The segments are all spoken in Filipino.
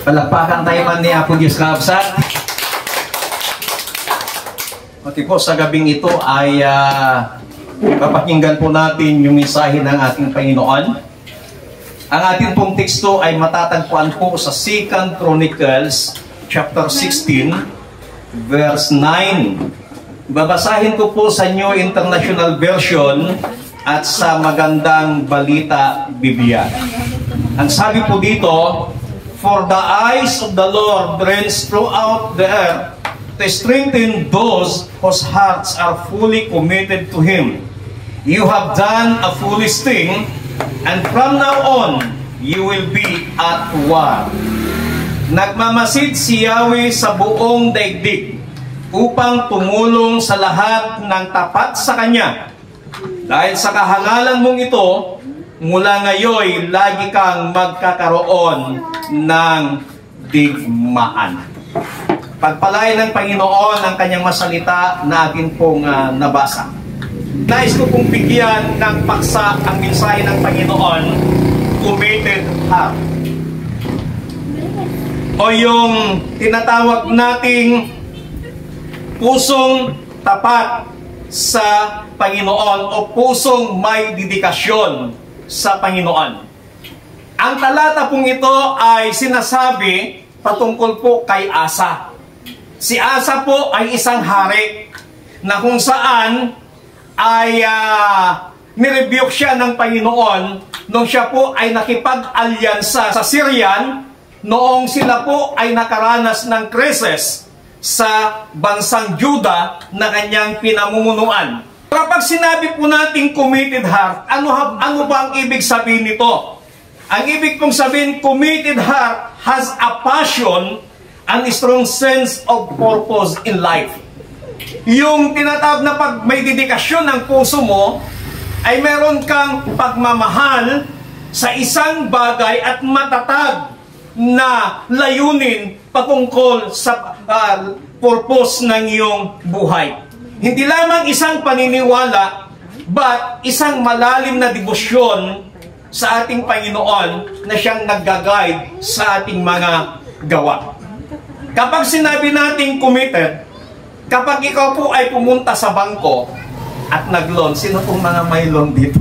Palakpakan tayo man ni Apo Diyos Kaabsat. Okay po, sa gabing ito ay papakinggan po natin yung mensahe ng ating Panginoon. Ang ating pong teksto ay matatagpuan po sa 2 Chronicles chapter 16 verse 9. Babasahin ko po sa New International Version at sa Magandang Balita Biblia. Ang sabi po dito, "For the eyes of the Lord range throughout the earth to strengthen those whose hearts are fully committed to Him. You have done a foolish thing, and from now on, you will be at war." Nagmamasid si Yahweh sa buong daigdig upang tumulong sa lahat ng tapat sa Kanya. Dahil sa kahangalan mong ito, mula ngayon, lagi kang magkakaroon ng digmaan. Pagpalain ng Panginoon ang Kanyang masalita na atin pong nabasa. Nais ko pong bigyan ng paksa ang mensahe ng Panginoon, committed heart. O yung tinatawag nating pusong tapat sa Panginoon o pusong may dedikasyon sa Panginoon. Ang talata pong ito ay sinasabi patungkol po kay Asa. Si Asa po ay isang hari na kung saan ay nirebuke siya ng Panginoon nung siya po ay nakipag-alyansa sa Syrian noong sila po ay nakaranas ng krisis sa bansang Juda na kanyang pinamumunuan. Kapag sinabi po nating committed heart, ano ba ang ibig sabihin nito? Ang ibig pong sabihin, committed heart has a passion and a strong sense of purpose in life. Yung tinatawag na pag may dedikasyon ng puso mo, ay meron kang pagmamahal sa isang bagay at matatag na layunin patungkol sa purpose ng iyong buhay. Hindi lamang isang paniniwala, but isang malalim na debosyon sa ating Panginoon na siyang nag-guide sa ating mga gawa. Kapag sinabi nating committed, kapag ikaw po ay pumunta sa bangko at nag-loan, sino pong mga may loan dito?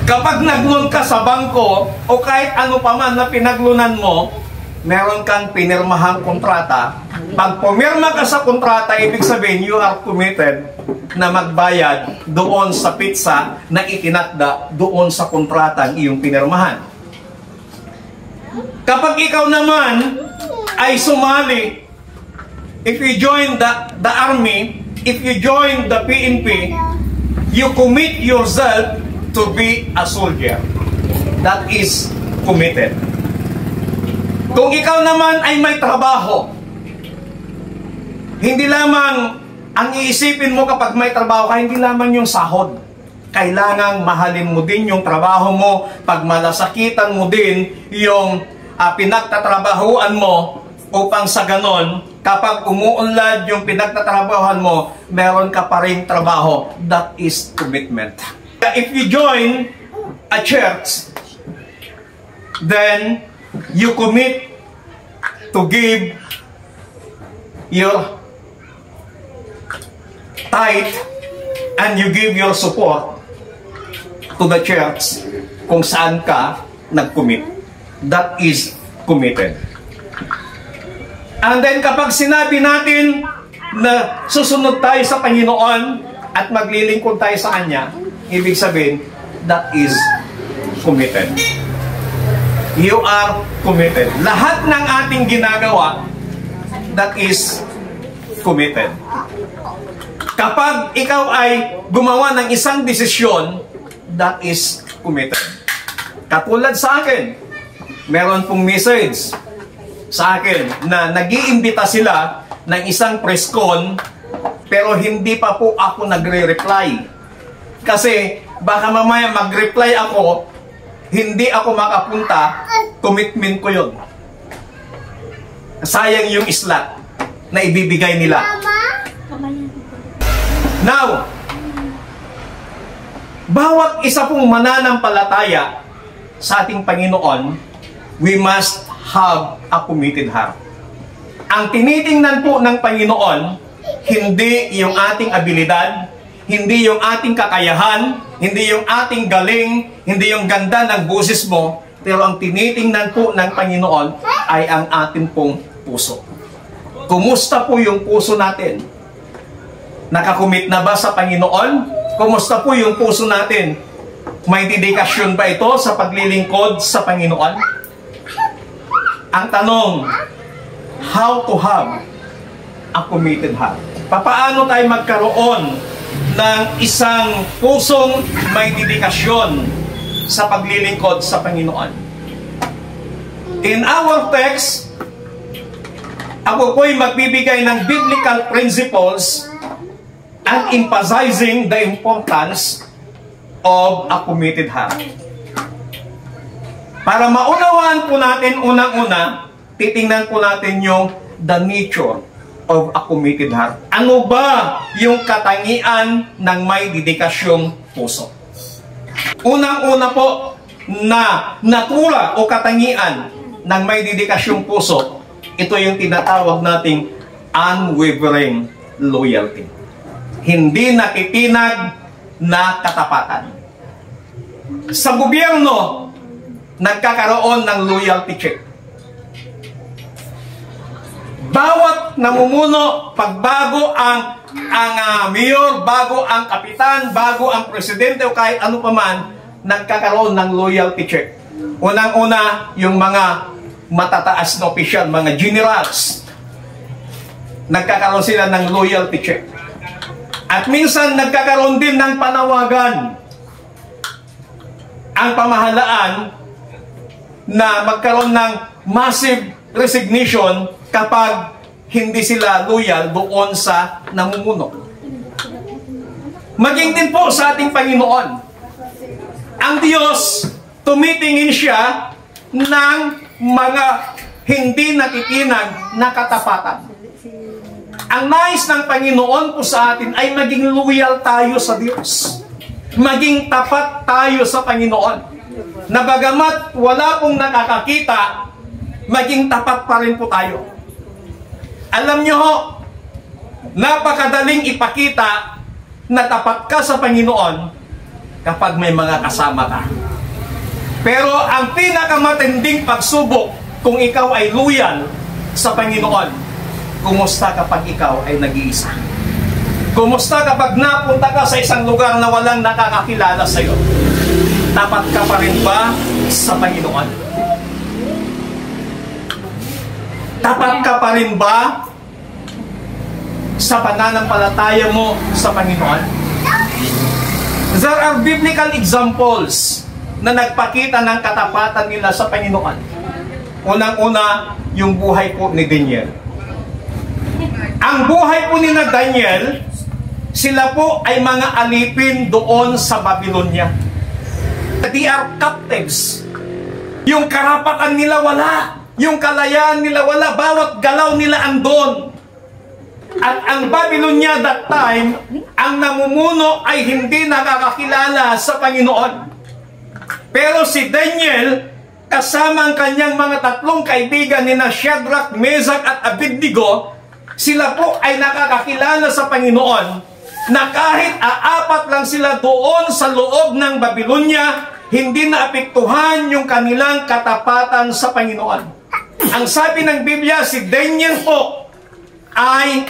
Kapag nag-loan ka sa bangko o kahit ano pa man na pinaglunan mo, meron kang pinirmahang kontrata. Pag pumirma ka sa kontrata, ibig sabihin you are committed na magbayad doon sa pizza na itinakda doon sa kontratang iyong pinirmahan. Kapag ikaw naman ay sumali, if you join the army, if you join the PNP, you commit yourself to be a soldier. That is committed. Kung ikaw naman ay may trabaho, hindi lamang ang iisipin mo kapag may trabaho ka, hindi lamang yung sahod. Kailangang mahalin mo din yung trabaho mo, pagmalasakitan mo din yung pinagtatrabahuan mo upang sa ganon, kapag umuunlad yung pinagtatrabahuan mo, meron ka pa ring trabaho. That is commitment. If you join a church, then you commit to give your tithe and you give your support to the church kung saan ka nag-commit. That is committed. And then kapag sinabi natin na susunod tayo sa Panginoon at maglilingkod tayo sa Kanya, ibig sabihin, that is committed. You are committed. Lahat ng ating ginagawa, that is committed. Kapag ikaw ay gumawa ng isang desisyon, that is committed. Katulad sa akin, meron pong message sa akin na nag-iimbita sila ng isang press con, pero hindi pa po ako nagre-reply. Kasi baka mamaya mag-reply ako, hindi ako makapunta, commitment ko yun. Sayang yung slot na ibibigay nila. Now, bawat isa pong mananampalataya sa ating Panginoon we must have a committed heart. Ang tinitingnan po ng Panginoon, hindi yung ating abilidad, hindi yung ating kakayahan, hindi yung ating galing, hindi yung ganda ng boses mo, pero ang tinitingnan po ng Panginoon ay ang ating pong puso. Kumusta po yung puso natin? Nakakumit na ba sa Panginoon? Kumusta po yung puso natin? May dedikasyon ba ito sa paglilingkod sa Panginoon? Ang tanong, how to have a committed heart? Paano tayo magkaroon ng isang pusong may dedikasyon sa paglilingkod sa Panginoon? In our text, ako po'y magbibigay ng biblical principles and emphasizing the importance of a committed heart. Para maunawaan po natin, unang-una, titingnan po natin yung the nature of a committed heart. Ano ba yung katangian ng may dedikasyong puso? Unang-una po na natura o katangian ng may dedikasyong puso, ito yung tinatawag nating unwavering loyalty. Hindi nakikinag na katapatan. Sa gobyerno, nagkakaroon ng loyalty check. Bawat namumuno, pagbago ang mayor, bago ang kapitan, bago ang presidente o kahit ano pa man, nagkakaroon ng loyalty check. Unang-una, yung mga matataas na opisyal, mga generals, nagkakaroon sila ng loyalty check. At minsan nagkakaroon din ng panawagan ang pamahalaan na magkaroon ng massive resignation kapag hindi sila loyal doon sa namumuno. Maging din po sa ating Panginoon. Ang Diyos, tumitingin siya ng mga hindi nakikinag na katapatan. Ang nais ng Panginoon po sa atin ay maging loyal tayo sa Diyos. Maging tapat tayo sa Panginoon. Na bagamat wala pong nakakakita, maging tapat pa rin po tayo. Alam nyo ho, napakadaling ipakita na tapat ka sa Panginoon kapag may mga kasama ka. Pero ang pinakamatinding pagsubok kung ikaw ay loyal sa Panginoon, kumusta kapag ikaw ay nag-iisa? Kumusta kapag napunta ka sa isang lugar na walang nakakakilala sa iyo? Tapat ka pa rin ba sa Panginoon? Tapat ka pa rin ba sa pananampalataya mo sa Panginoon? There are biblical examples na nagpakita ng katapatan nila sa Panginoon. Unang-una, yung buhay po ni Daniel. Ang buhay po ni Daniel, sila po ay mga alipin doon sa Babylonia. They are captives. Yung karapatan nila wala. Yung kalayaan nila wala. Bawat galaw nila andon. At ang Babylonia that time, ang namumuno ay hindi nakakakilala sa Panginoon. Pero si Daniel, kasama ang kanyang mga tatlong kaibigan ni Shadrach, Meshach at Abednego, sila po ay nakakakilala sa Panginoon na kahit aapat lang sila doon sa loob ng Babylonia, hindi naapektuhan yung kanilang katapatan sa Panginoon. Ang sabi ng Biblia, si Daniel po ay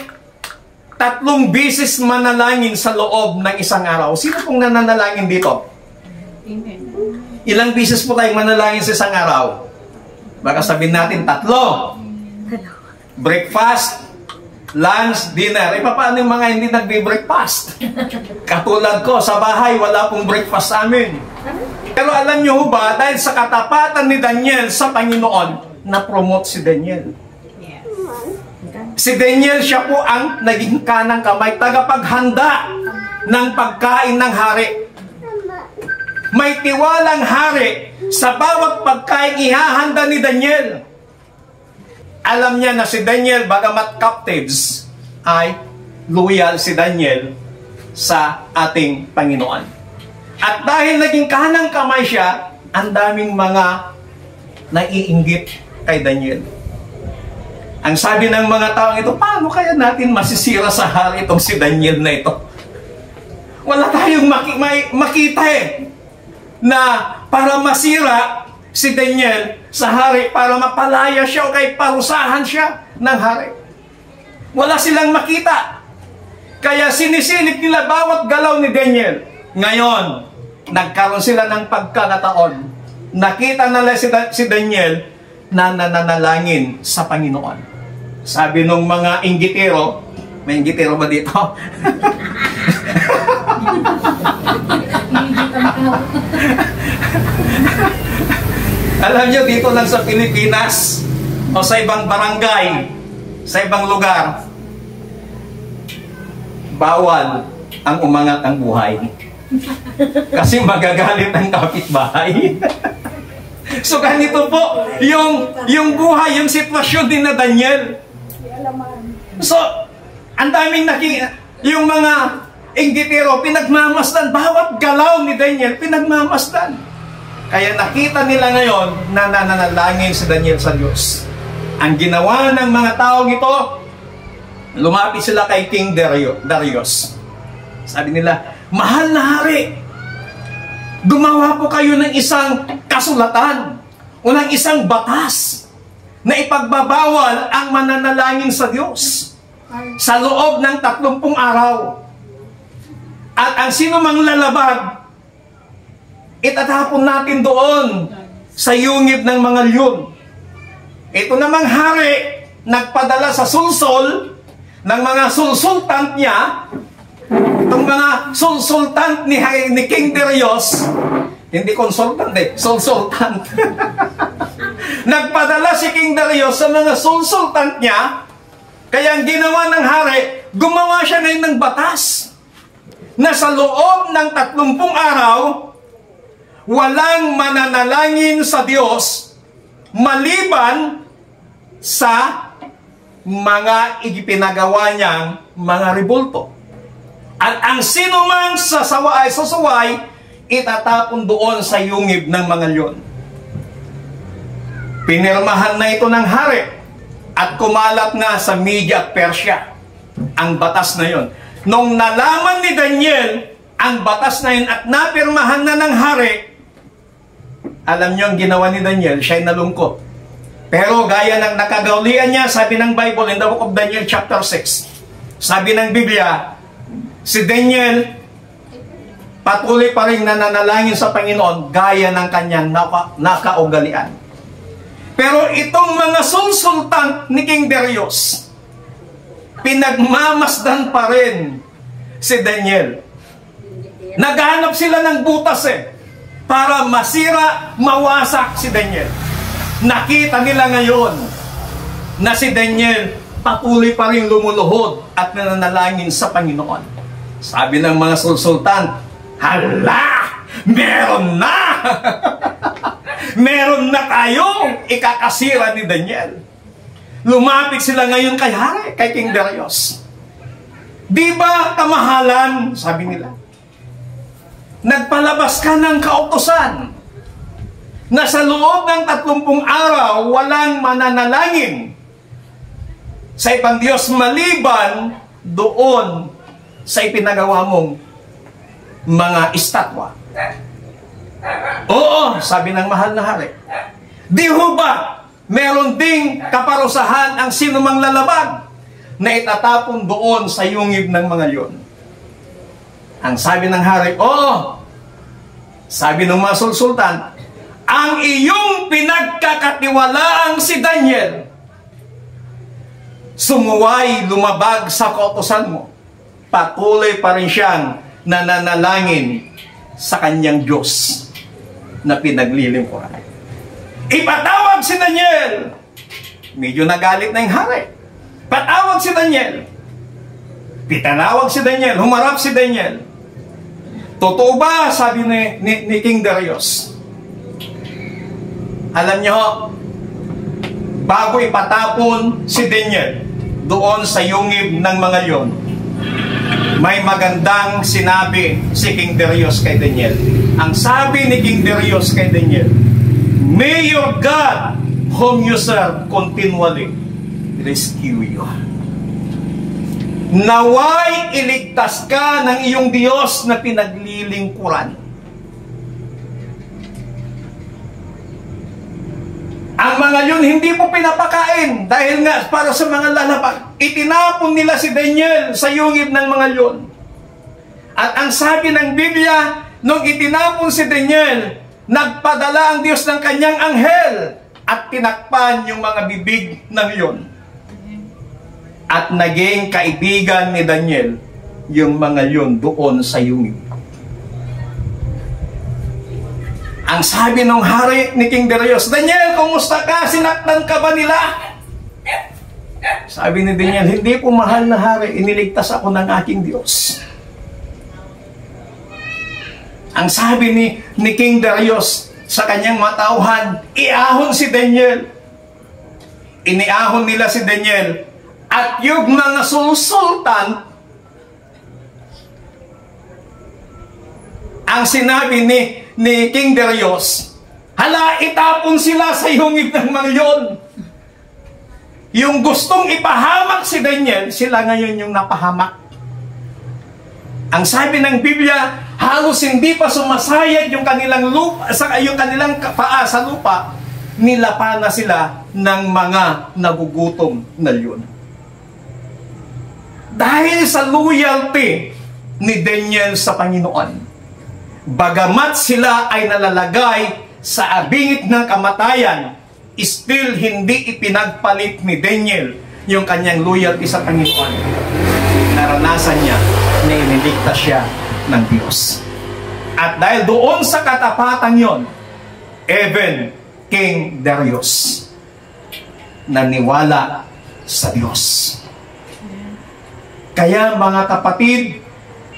3 beses manalangin sa loob ng isang araw. Sino pong nananalangin dito? Ilang beses po tayong manalangin sa isang araw? Baka sabihin natin 3. Breakfast, lunch, dinner. Paano yung mga hindi nagbe-breakfast? Katulad ko, sa bahay, wala pong breakfast sa amin. Pero alam nyo ba, dahil sa katapatan ni Daniel sa Panginoon, na-promote si Daniel. Si Daniel, siya po ang naging kanang kamay, tagapaghanda ng pagkain ng hari. May tiwalang hari sa bawat pagkain ihahanda ni Daniel. Alam niya na si Daniel, bagamat captives, ay loyal si Daniel sa ating Panginoon. At dahil naging kanang kamay siya, ang daming mga naiinggit kay Daniel. Ang sabi ng mga taong ito, paano kaya natin masisira sa hari itong si Daniel na ito? Wala tayong makita na para masira si Daniel sa hari, para mapalaya siya o kay parusahan siya ng hari. Wala silang makita. Kaya sinisilip nila bawat galaw ni Daniel. Ngayon, nagkaroon sila ng pagkakataon. Nakita nila si Daniel na nananalangin sa Panginoon. Sabi nung mga inggitero, may inggitero ba dito? Alam nyo, dito lang sa Pilipinas o sa ibang barangay, sa ibang lugar, bawal ang umangat ang buhay. Kasi magagalit ang kapitbahay. So ganito po, yung buhay, yung sitwasyon din na Daniel. So, ang daming yung mga inggitero, pinagmamasdan, bawat galaw ni Daniel, pinagmamasdan. Kaya nakita nila ngayon na nananalangin si Daniel sa Diyos. Ang ginawa ng mga taong ito, lumapit sila kay King Darius. Sabi nila, mahal na hari, gumawa po kayo ng isang kasulatan o ng isang batas na ipagbabawal ang mananalangin sa Diyos sa loob ng 30 araw. At ang sino mang lalabag, itatapon natin doon sa yungib ng mga leon. Ito namang hari, nagpadala sa sulsol ng mga sulsultant niya. Itong mga sulsultant ni King Darius, hindi consultant sulsultant. Nagpadala si King Darius sa mga sulsultant niya, kaya ang ginawa ng hari, gumawa siya ngayon ng batas na sa loob ng 30 araw, walang mananalangin sa Diyos maliban sa mga ipinagawa niyang mga rebulto. At ang sino mang sasaway, itatapon doon sa yungib ng mga leon. Pinirmahan na ito ng hari at kumalat na sa Media at Persia ang batas na yon. Nung nalaman ni Daniel ang batas na yun at napirmahan na ng hari, alam niyo ang ginawa ni Daniel, siya'y nalungkot. Pero gaya ng nakagaulian niya, sabi ng Bible in the book of Daniel chapter 6, sabi ng Biblia, si Daniel patuloy pa rin nananalangin sa Panginoon gaya ng kanyang nakaugalian. Pero itong mga sulsultant ni King Darius, pinagmamasdan pa rin si Daniel. Naghahanap sila ng butas para masira, mawasak si Daniel. Nakita nila ngayon na si Daniel patuloy pa rin lumuluhod at nananalangin sa Panginoon. Sabi ng mga sulsultan, hala! Meron na! Meron na tayong ikakasira ni Daniel. Lumapit sila ngayon kay hari, kay King Darius. Di ba kamahalan? Sabi nila. Nagpalabas ka ng kautusan na sa loob ng 30 araw walang mananalangin sa ibang Diyos maliban doon sa ipinagawa mong mga estatwa. Oo, sabi ng mahal na hari. Di ho ba meron ding kaparusahan ang sino mang lalabag na itatapon doon sa yungib ng mga leon? Ang sabi ng hari, oo. Sabi ng mga sulsultan, ang iyong pinagkakatiwalaang si Daniel, sumuway, lumabag sa kautusan mo, patuloy pa rin siyang nananalangin sa kanyang Diyos na pinaglilingkuran. Ipatawag si Daniel. Medyo nagalit na yung hari. Patawag si Daniel. Pitanawag si Daniel. Humarap si Daniel. Totoo ba, sabi ni King Darius? Alam niyo, bago ipatapon si Daniel doon sa yungib ng mga leon, may magandang sinabi si King Darius kay Daniel. Ang sabi ni King Darius kay Daniel, May your God, whom you serve, continually rescue you. Naway iligtas ka ng iyong Diyos na pinaglilingkuran. Ang mga yun hindi po pinapakain dahil nga para sa mga lalabag. Itinapon nila si Daniel sa yungib ng mga yun. At ang sabi ng Biblia, nung itinapon si Daniel, nagpadala ang Diyos ng kanyang anghel at tinakpan yung mga bibig ng yun. At naging kaibigan ni Daniel yung mga yun doon sa yungib. Ang sabi ng hari ni King Darius, Daniel, kumusta ka? Sinaktan ka ba nila? Sabi ni Daniel, hindi po mahal na hari, iniligtas ako ng aking Diyos. Ang sabi ni King Darius sa kanyang matauhan, iahon si Daniel. Iniahon nila si Daniel. At yung mga sultan, ang sinabi ni King Darius, hala, itapon sila sa yungib ng mga yun. Yung gustong ipahamak si Daniel, sila ngayon yung napahamak. Ang sabi ng Biblia, halos hindi pa sumasayad yung kanilang lupa, yung kanilang paa sa lupa, nilapa na sila ng mga nagugutom na yun. Dahil sa loyalty ni Daniel sa Panginoon, bagamat sila ay nalalagay sa bingit ng kamatayan, still hindi ipinagpalit ni Daniel yung kanyang loyalty sa Panginoon. Naranasan niya na iniligtas siya ng Diyos. At dahil doon sa katapatan yon, even King Darius naniwala sa Diyos. Kaya mga kapatid,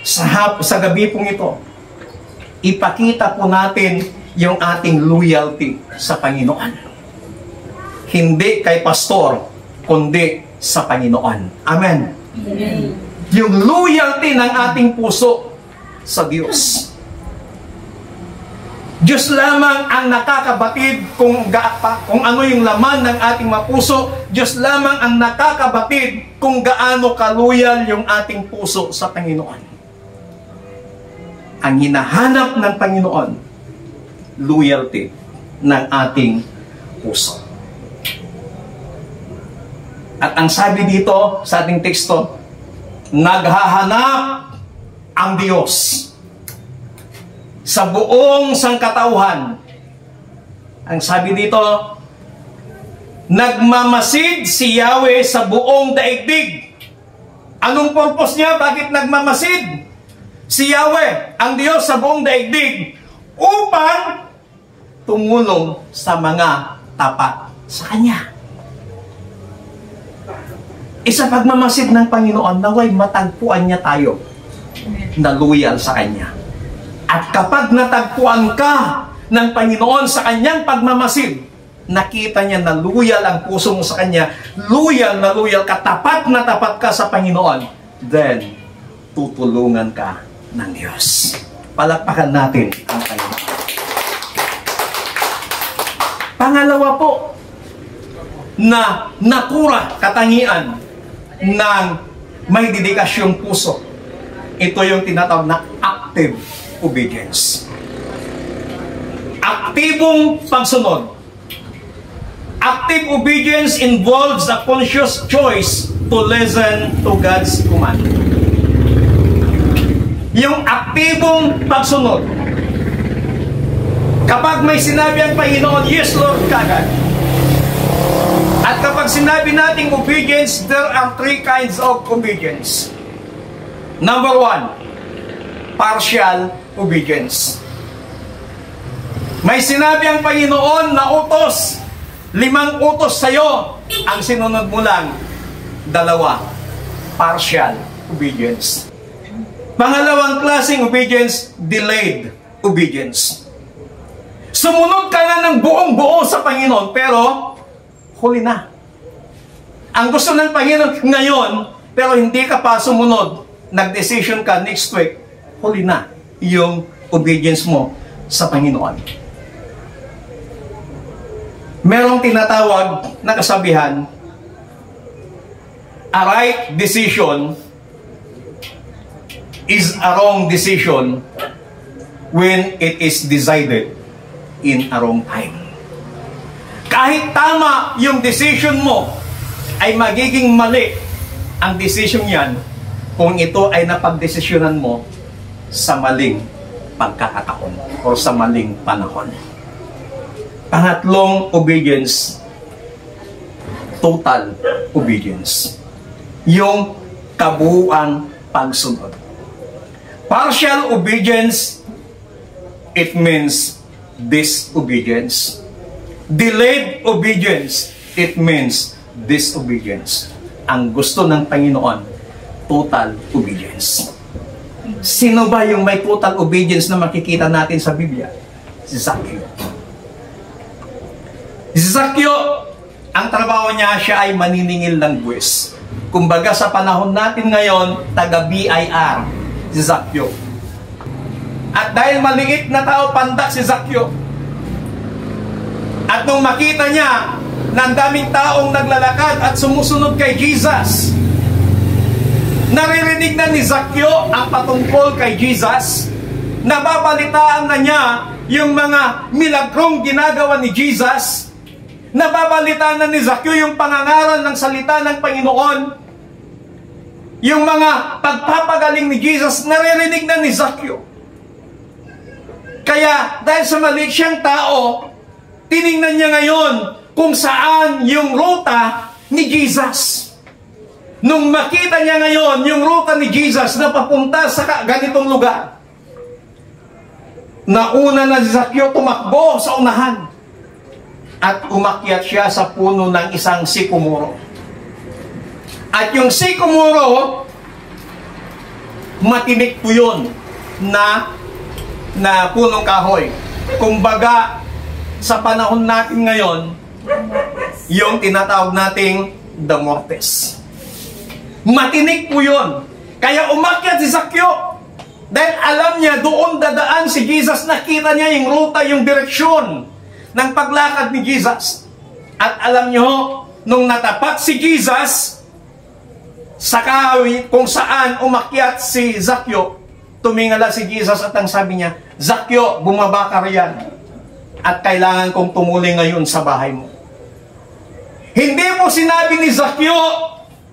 sa gabi pong ito, ipakita po natin yung ating loyalty sa Panginoon. Hindi kay pastor, kundi sa Panginoon. Amen. Amen. Yung loyalty ng ating puso sa Diyos. Diyos lamang ang nakakabatid kung ano yung laman ng ating mapuso. Diyos lamang ang nakakabatid kung gaano kaluyal yung ating puso sa Panginoon. Ang hinahanap ng Panginoon, loyalty ng ating puso. At ang sabi dito sa ating teksto, naghahanap ang Diyos sa buong sangkatauhan. Ang sabi dito, nagmamasid si Yahweh sa buong daigdig. Anong purpose niya? Bakit nagmamasid si Yahweh, ang Diyos sa buong daigdig? Upang tumulong sa mga tapat sa Kanya. Isa pagmamasid ng Panginoon, naway matagpuan niya tayo na loyal sa Kanya. At kapag natagpuan ka ng Panginoon sa Kanyang pagmamasid, nakita niya na loyal ang puso mo sa Kanya, loyal na loyal ka, tapat na tapat ka sa Panginoon, then tutulungan ka ng Diyos. Palakpakan natin ang Panginoon. Pangalawa po, na nakura katangian ng may dedikasyong puso. Ito yung tinatawag na active obedience. Aktibong pagsunod. Active obedience involves a conscious choice to listen to God's command. Yung aktibong pagsunod. Kapag may sinabi ang Panginoon, yes Lord, kagad. At kapag sinabi nating obedience, there are three kinds of obedience. Number one, partial obedience. May sinabi ang Panginoon na utos, 5 utos sa'yo, ang sinunod mo lang, 2, partial obedience. Pangalawang klaseng obedience, delayed obedience. Sumunod ka na ng buong-buo sa Panginoon, pero huli na. Ang gusto ng Panginoon ngayon, pero hindi ka pa sumunod, nag-decision ka next week, huli na yung obedience mo sa Panginoon. merong tinatawag na kasabihan, a right decision is a wrong decision when it is decided in a wrong time. Kahit tama yung decision mo, ay magiging mali ang decision yan kung ito ay napagdesisyonan mo sa maling pagkakataon o sa maling panahon. Pangatlong obedience, total obedience. Yung kabuuang pagsunod. Partial obedience, it means disobedience. Delayed obedience, it means disobedience. Ang gusto ng Panginoon, total obedience. Sino ba yung may total obedience na makikita natin sa Biblia? Si Zaccheo. Si Zaccheo, ang trabaho niya, siya ay maniningil ng buwis. Kumbaga sa panahon natin ngayon, taga-BIR, si Zaccheo. At dahil maliit na tao, pandak si Zaccheo. At nung makita niya na ang daming taong naglalakad at sumusunod kay Jesus, naririnig na ni Zaccheo ang patungkol kay Jesus, nababalitaan na niya yung mga milagrong ginagawa ni Jesus, nababalitaan na ni Zaccheo yung pangangaral ng salita ng Panginoon, yung mga pagpapagaling ni Jesus, naririnig na ni Zaccheo. Kaya dahil sa maliit siyang tao, tiningnan niya ngayon kung saan yung ruta ni Jesus. Nung makita niya ngayon yung ruta ni Jesus na papunta sa ganitong lugar, nauna na si Zaccheo tumakbo sa unahan at umakyat siya sa puno ng isang sikomoro. At yung sikomoro, matinik po yun na punong kahoy. Kumbaga, sa panahon natin ngayon, yung tinatawag nating the mortis. Matinik po yun. Kaya umakyat si Zaccheo. Dahil alam niya, doon dadaan si Jesus. Nakita niya yung ruta, yung direksyon ng paglakad ni Jesus. At alam niyo, nung natapat si Jesus sa kahoy kung saan umakyat si Zaccheo, tumingala si Jesus at ang sabi niya, Zaccheo, bumaba ka riyan at kailangan kong tumuli ngayon sa bahay mo. Hindi mo sinabi ni Zaccheo,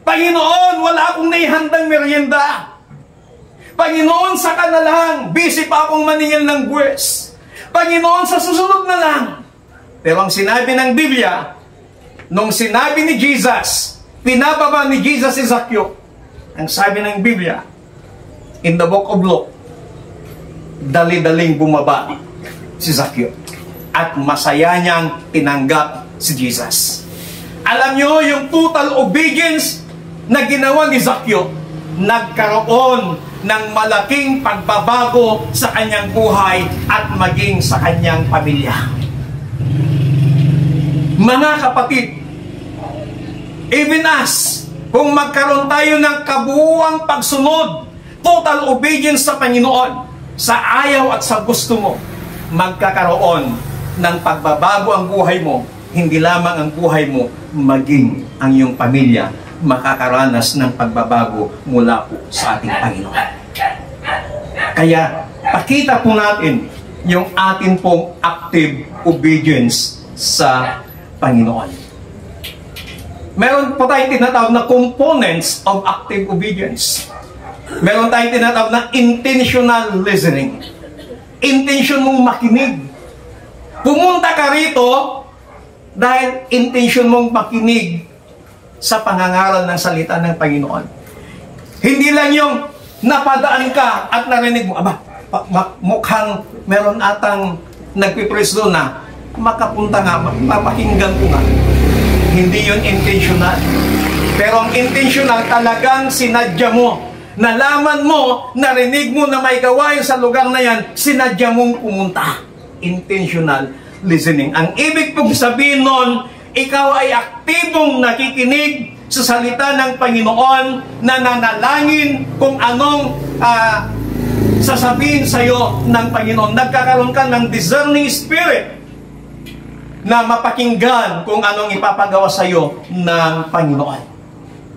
Panginoon, wala akong naihandang merienda. Panginoon, saka na lang, busy pa akong maningil ng buwis. Panginoon, sa susunod na lang. Pero ang sinabi ng Biblia, nung sinabi ni Jesus, pinababa ni Jesus si Zaccheo, ang sabi ng Biblia, in the book of Luke, dali-daling bumaba si Zaccheo. At masaya niyang tinanggap si Jesus. Alam niyo, yung total obedience na ginawa ni Zaccheo, nagkaroon ng malaking pagbabago sa kanyang buhay at maging sa kanyang pamilya. Mga kapatid, even us, kung magkaroon tayo ng kabuuang pagsunod, total obedience sa Panginoon, sa ayaw at sa gusto mo, magkakaroon ng pagbabago ang buhay mo. Hindi lamang ang buhay mo, maging ang iyong pamilya makakaranas ng pagbabago mula po sa ating Panginoon. Kaya, pakita po natin yung atin pong active obedience sa Panginoon. Meron po tayong tinatawag na components of active obedience. Meron tayong tinatawag na intentional listening. Intention mong makinig. Pumunta ka rito dahil intention mong makinig sa pangangaral ng salita ng Panginoon. Hindi lang yung napadaan ka at narinig mo, aba, mukhang meron atang nagpipreso na makapunta nga, mapakinggan ko nga. Hindi yun intentional. Pero ang intentional, talagang sinadya mo. Nalaman mo, narinig mo na may gawain sa lugar na yan, sinadya mong pumunta. Intentional listening. Ang ibig kong sabihin nun, ikaw ay aktibong nakikinig sa salita ng Panginoon, na nanalangin kung anong sasabihin sa iyo ng Panginoon. Nagkakaroon ka ng discerning spirit na mapakinggan kung anong ipapagawa sa iyo ng Panginoon.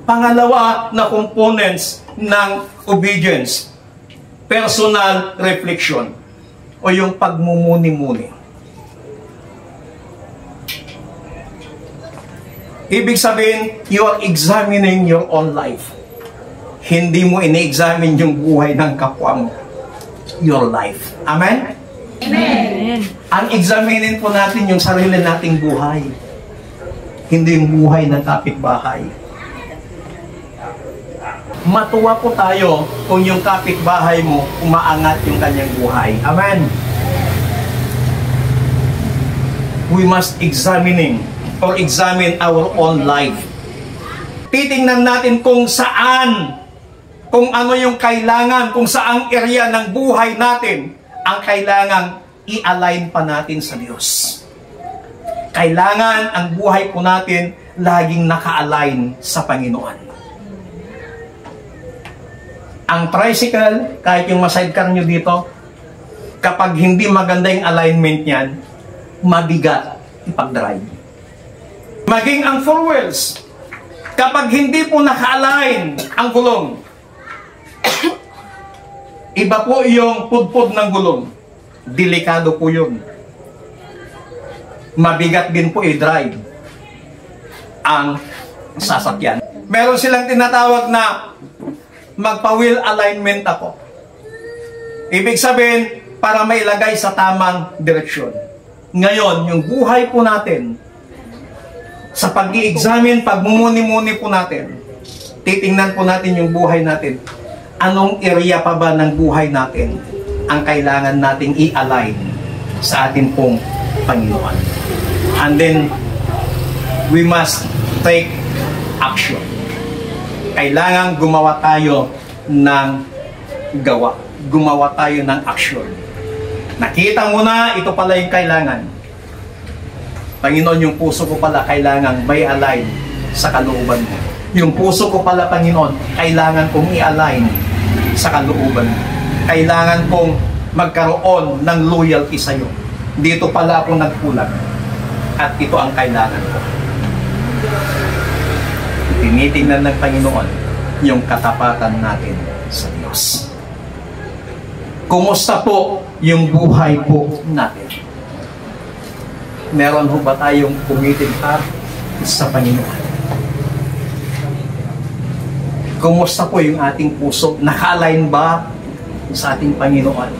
Pangalawa na components ng obedience, personal reflection o yung pagmumuni-muni. Ibig sabihin, you are examining your own life. Hindi mo ini-examine yung buhay ng kapwa mo. Your life. Amen? Amen. Ang examinin po natin yung sarili nating buhay. Hindi yung buhay ng kapitbahay. Matuwa po tayo kung yung kapitbahay mo umaangat yung kanyang buhay. Amen? We must examine our own life. Titingnan natin kung saan, kung ano yung kailangan, kung saang area ng buhay natin ang kailangang i-align pa natin sa Diyos. Kailangan ang buhay po natin laging naka-align sa Panginoon. Ang tricycle, kahit yung ma-sidecar nyo dito, kapag hindi maganda yung alignment niyan, mabigat ipag-drive. Maging ang four wheels, kapag hindi po naka-align ang gulong, iba po yung pudpud ng gulong. Delikado po yun. Mabigat din po i-drive ang sasakyan. Meron silang tinatawag na magpa-wheel alignment ako. Ibig sabihin, para mailagay sa tamang direksyon. Ngayon, yung buhay po natin, sa pag-i-examine, pagmumuni-muni po natin, titingnan po natin yung buhay natin. Anong area pa ba ng buhay natin ang kailangan nating i-align sa atin pong Panginoon? And then, we must take action. Kailangan gumawa tayo ng gawa. Gumawa tayo ng action. Nakita mo na, ito pala yung kailangan. Panginoon, yung puso ko pala kailangan may align sa kalooban mo. Yung puso ko pala, Panginoon, kailangan kong i-align sa kalooban mo. Kailangan kong magkaroon ng loyalty sa iyo. Dito pala ako nagkulang. At ito ang kailangan ko. Tinitingnan ng Panginoon yung katapatan natin sa Diyos. Kumusta po yung buhay po natin? Meron ho ba tayong committed heart sa Panginoon? Kumusta po yung ating puso? Naka-align ba sa ating Panginoon?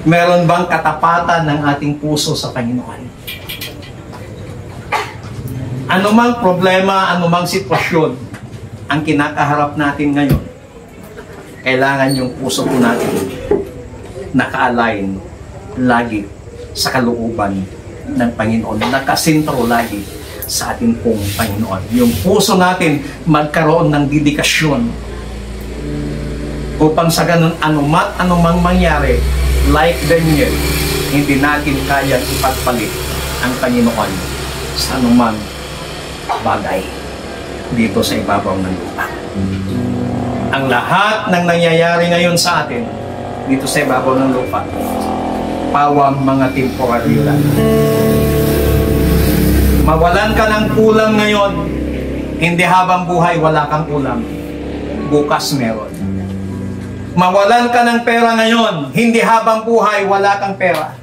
Meron bang katapatan ng ating puso sa Panginoon? Anumang problema, anumang sitwasyon ang kinakaharap natin ngayon, kailangan yung puso po natin naka-align lagi sa kalooban ng Panginoon, nakasintro lagi sa ating pong Panginoon. Yung puso natin magkaroon ng dedikasyon upang sa ganun anumang mangyari, like Daniel, hindi natin kayang ipagpalit ang Panginoon sa anumang bagay dito sa ibabaw ng lupa. Ang lahat ng nangyayari ngayon sa atin dito sa ibabaw ng lupa, pawang mga temporary lang. Mawalan ka ng kulang ngayon, hindi habang buhay wala kang kulang. Bukas meron. Mawalan ka ng pera ngayon, hindi habang buhay wala kang pera.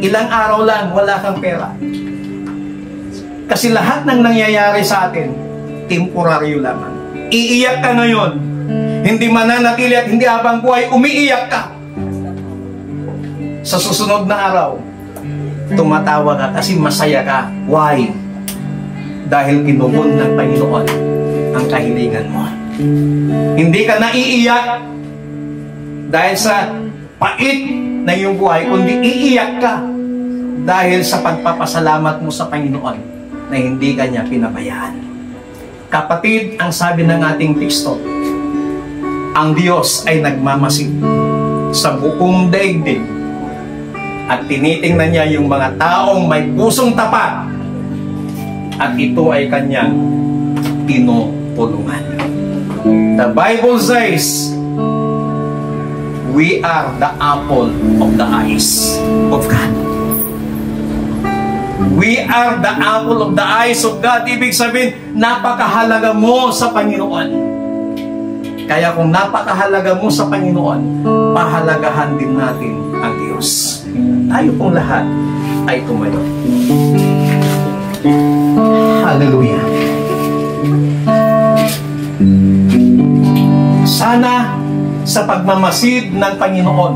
Ilang araw lang wala kang pera. Kasi lahat ng nangyayari sa atin, temporaryo lamang. Iiyak ka ngayon, hindi mananatili at hindi habang buhay, umiiyak ka. Sa susunod na araw, tumatawa ka kasi masaya ka. Why? Dahil kinugon ng Panginoon ang kahilingan mo. Hindi ka naiiyak dahil sa pait na iyong buhay, kundi iiyak ka dahil sa pagpapasalamat mo sa Panginoon na hindi ka niya pinabayaan. Kapatid, ang sabi ng ating teksto, ang Diyos ay nagmamasid sa buong daigdig at tinitingnan niya yung mga taong may pusong tapat at ito ay kanyang tinutulungan. The Bible says, we are the apple of the eyes of God. We are the apple of the eyes of God. Ibig sabihin, napakahalaga mo sa Panginoon. Kaya kung napakahalaga mo sa Panginoon, pahalagahan din natin ang Diyos. Tayo pong lahat ay tumayo. Hallelujah. Sana sa pagmamasid ng Panginoon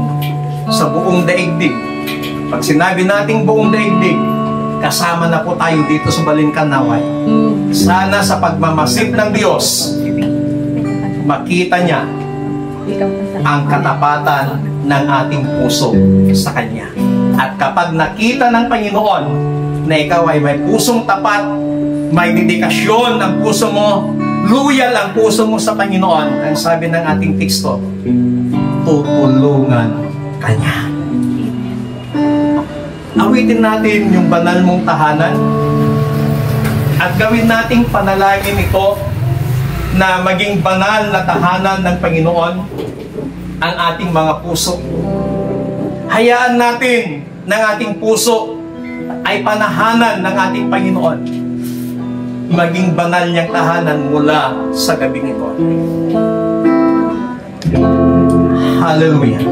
sa buong daigdig, pag sinabi nating buong daigdig, kasama na po tayo dito sa Balingkanaway. Sana sa pagmamasid ng Diyos, makita niya ang katapatan ng ating puso sa Kanya. At kapag nakita ng Panginoon na ikaw ay may pusong tapat, may dedikasyon ang puso mo, loyal ang puso mo sa Panginoon, ang sabi ng ating teksto, tutulungan Kanya. Awitin natin yung banal mong tahanan at gawin nating panalangin ito na maging banal na tahanan ng Panginoon ang ating mga puso. Hayaan natin ng ating puso ay panahanan ng ating Panginoon. Maging banal niyang tahanan mula sa gabing ito. Hallelujah.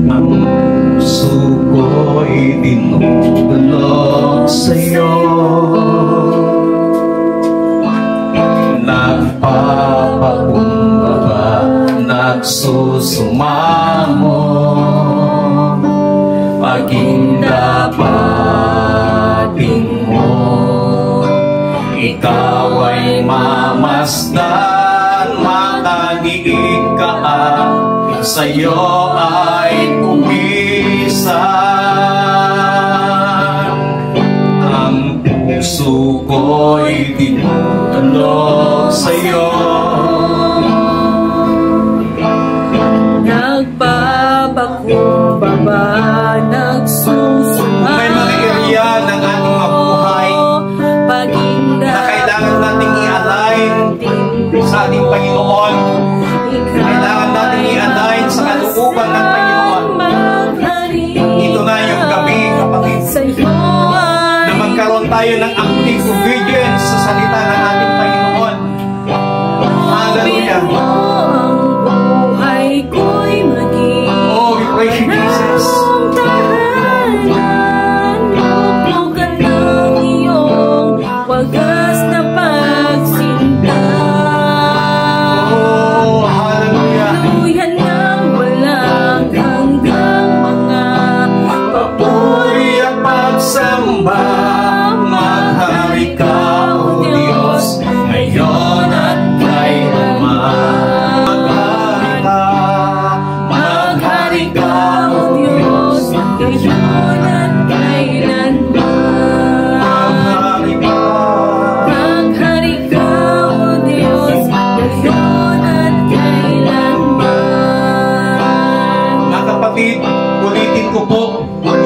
Ang puso ko'y tinutulog sa'yo, nagpapakumbaba, nagsusumamo, paging dapating mo, ikaw ay mamasdan, makaniig ka at sa'yo ay pumisan. Ang puso ko'y tinutulog sa'yo, nagpapakumbaba, nagsusumamo. May mga area ng ating mabuhay na kailangan nating i-align sa ating Panginoon. Kailangan natin i-align sa kalooban ng Panginoon. Ito na yung gabi, kapatid, na magkaroon tayo ng active obedience sa salita ng ating Panginoon. Hallelujah. Oh, we praise you, Jesus. Wagas na pagsinta. Oh, hallelujah. Tuluyan ng walang hanggang mga papuri at pagsamba. Maghari ka, O Diyos, ngayon at kailanman. Maghari ka, O Diyos, ngayon at kailanman. Maghari ka, O Diyos, ngayon at kailanman. Mga kapatid, ulitin ko po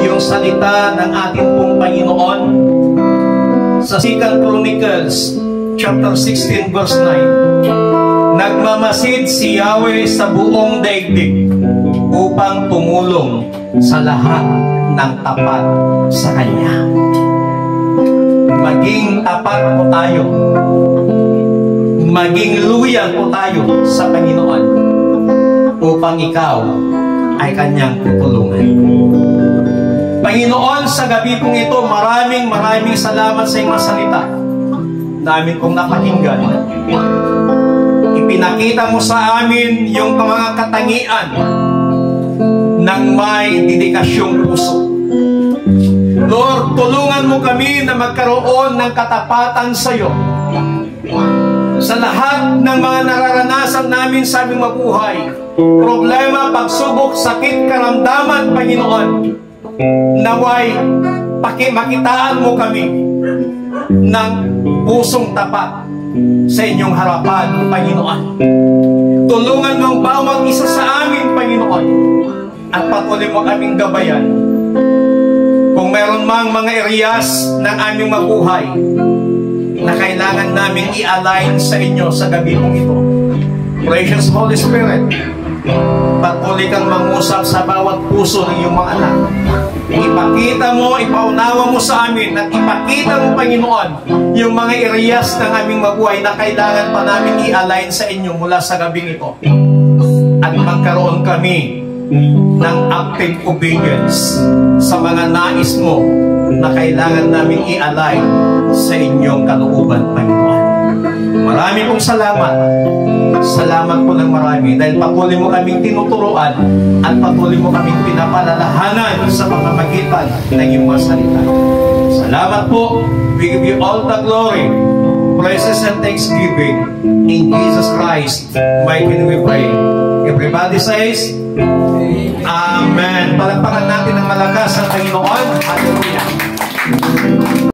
yung salita ng ating pong Panginoon sa 2 Chronicles chapter 16 verse 9. Nagmamasid si Yahweh sa buong daigdig upang tumulong sa lahat ng tapat sa Kanya. Maging tapat po tayo. Maging loyal po tayo sa Panginoon upang ikaw ay Kanyang tutulungan. Panginoon, sa gabi pong ito, maraming salamat sa iyong salita. Namin kong napakinggan. Ipinakita mo sa amin yung mga katangian ng may dedikasyong puso. Lord, tulungan mo kami na magkaroon ng katapatan sa iyo. Sa lahat ng mga nararanasan namin sa aming mabuhay, problema, pagsubok, sakit, karamdaman, Panginoon, naway makitaan mo kami ng pusong tapat sa inyong harapan, Panginoon. Tulungan mo ang bawat isa sa amin, Panginoon, at patuloy mo kaming gabayan. Kung meron mang mga areas ng aming mabuhay na kailangan naming i-align sa inyo sa gabi mong ito, Precious Holy Spirit, Patuloy kang mangusap sa bawat puso ng iyong mga anak. Ipakita mo, ipaunawa mo sa amin at ipakita mo, Panginoon, yung mga areas ng aming mabuhay na kailangan pa namin i-align sa inyo mula sa gabing ito. At magkaroon kami ng active obedience sa mga nais mo na kailangan namin i-align sa inyong kalooban, Panginoon. Marami pong salamat. Salamat po ng marami dahil patuloy mo kaming tinuturuan at patuloy mo kaming pinapalalahanan sa pamamagitan ng iyong mga salita. Salamat po. We give you all the glory, praises and thanksgiving. In Jesus Christ, mighty name we pray. Everybody says, Amen. Palakpakan natin ng malakas ang Panginoon. Hallelujah.